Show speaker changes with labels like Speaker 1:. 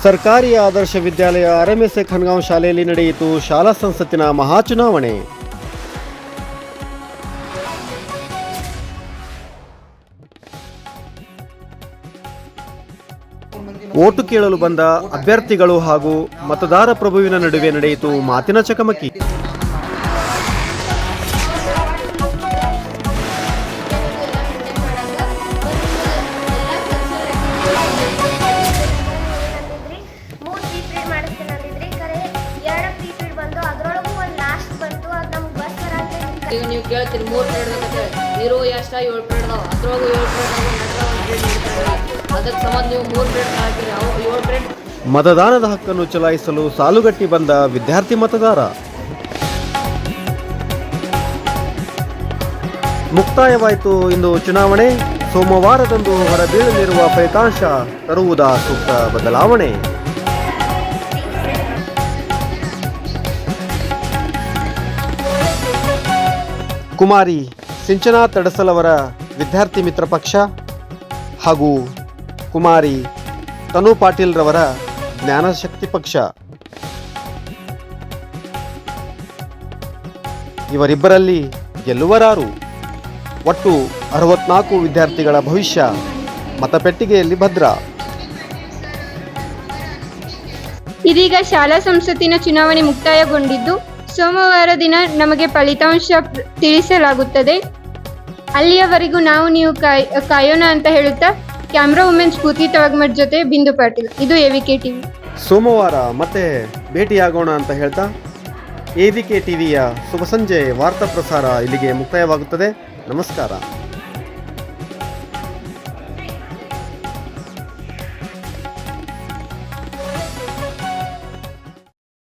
Speaker 1: ಸರ್ಕಾರಿ ಆದರ್ಶ ವಿದ್ಯಾಲಯ ಆರ್ಎಂಎಸ್ಎ ಖನ್ಗಾಂವ್ ಶಾಲೆಯಲ್ಲಿ ನಡೆಯಿತು ಶಾಲಾ ಸಂಸತ್ತಿನ ಮಹಾಚುನಾವಣೆ. ಓಟು ಕೇಳಲು ಬಂದ ಅಭ್ಯರ್ಥಿಗಳು ಹಾಗೂ ಮತದಾರ ಪ್ರಭುವಿನ ನಡುವೆ ನಡೆಯಿತು ಮಾತಿನ ಚಕಮಕಿ.
Speaker 2: ಈಗ ನೀವು ಕೇಳ್ತೀರಿ 3 ಪೀರಿಯಡ್ ಇರೋ ಎಷ್ಟು 7 ಪೀರಿಯಡ್ ಅದಾವ, ಅದ್ರೊಳಗೂ 7 ಪೀರಿಯಡ್ ಅದಕ್ಕೆ ಸಂಬಂಧ ನೀವು 3 ಪೀರಿಯಡ್ ಹಾಕಿರಿ, ಅವು 7 ಪೀರಿಯಡ್.
Speaker 1: ಮತದಾನದ ಹಕ್ಕನ್ನು ಚಲಾಯಿಸಲು ಸಾಲುಗಟ್ಟಿ ಬಂದ ವಿದ್ಯಾರ್ಥಿ ಮತದಾರ. ಮುಕ್ತಾಯವಾಯಿತು ಇಂದು ಚುನಾವಣೆ. ಸೋಮವಾರದಂದು ಹೊರಬೀಳಲಿರುವ ಫಲಿತಾಂಶ ತರುವುದಾ ಸೂಕ್ತ ಬದಲಾವಣೆ. ಕುಮಾರಿ ಸಿಂಚನಾ ತಡಸಲ್ ಅವರ ವಿದ್ಯಾರ್ಥಿ ಮಿತ್ರ ಪಕ್ಷ ಹಾಗೂ ಕುಮಾರಿ ತನು ಪಾಟೀಲ್ ರವರ ಜ್ಞಾನಶಕ್ತಿ ಪಕ್ಷ, ಇವರಿಬ್ಬರಲ್ಲಿ ಗೆಲ್ಲುವರಾರು? ಒಟ್ಟು 64 ವಿದ್ಯಾರ್ಥಿಗಳ ಭವಿಷ್ಯ ಮತಪೆಟ್ಟಿಗೆಯಲ್ಲಿ ಭದ್ರ.
Speaker 3: ಇದೀಗ ಶಾಲಾ ಸಂಸತ್ತಿನ ಚುನಾವಣೆ ಮುಕ್ತಾಯಗೊಂಡಿದ್ದು ಸೋಮವಾರ ದಿನ ನಮಗೆ ಫಲಿತಾಂಶ ತಿಳಿಸಲಾಗುತ್ತದೆ. ಅಲ್ಲಿಯವರೆಗೂ ನೀವು ಕಾಯೋಣ ಅಂತ ಹೇಳುತ್ತಾ ಕ್ಯಾಮ್ರಾ ವುಮೆನ್ ಸ್ಫೂರ್ತಿ ತವಗ್ಮಠ್ ಜೊತೆ ಬಿಂದು ಪಾಟೀಲ್, ಇದು ಎವಿಕೆ ಟಿವಿ.
Speaker 1: ಸೋಮವಾರ ಮತ್ತೆ ಭೇಟಿಯಾಗೋಣ ಅಂತ ಹೇಳ್ತಾ ಎವಿಕೆ ಟಿವಿಯ ಶುಭ ಸಂಜೆ ವಾರ್ತಾ ಪ್ರಸಾರ ಇಲ್ಲಿಗೆ ಮುಕ್ತಾಯವಾಗುತ್ತದೆ. ನಮಸ್ಕಾರ.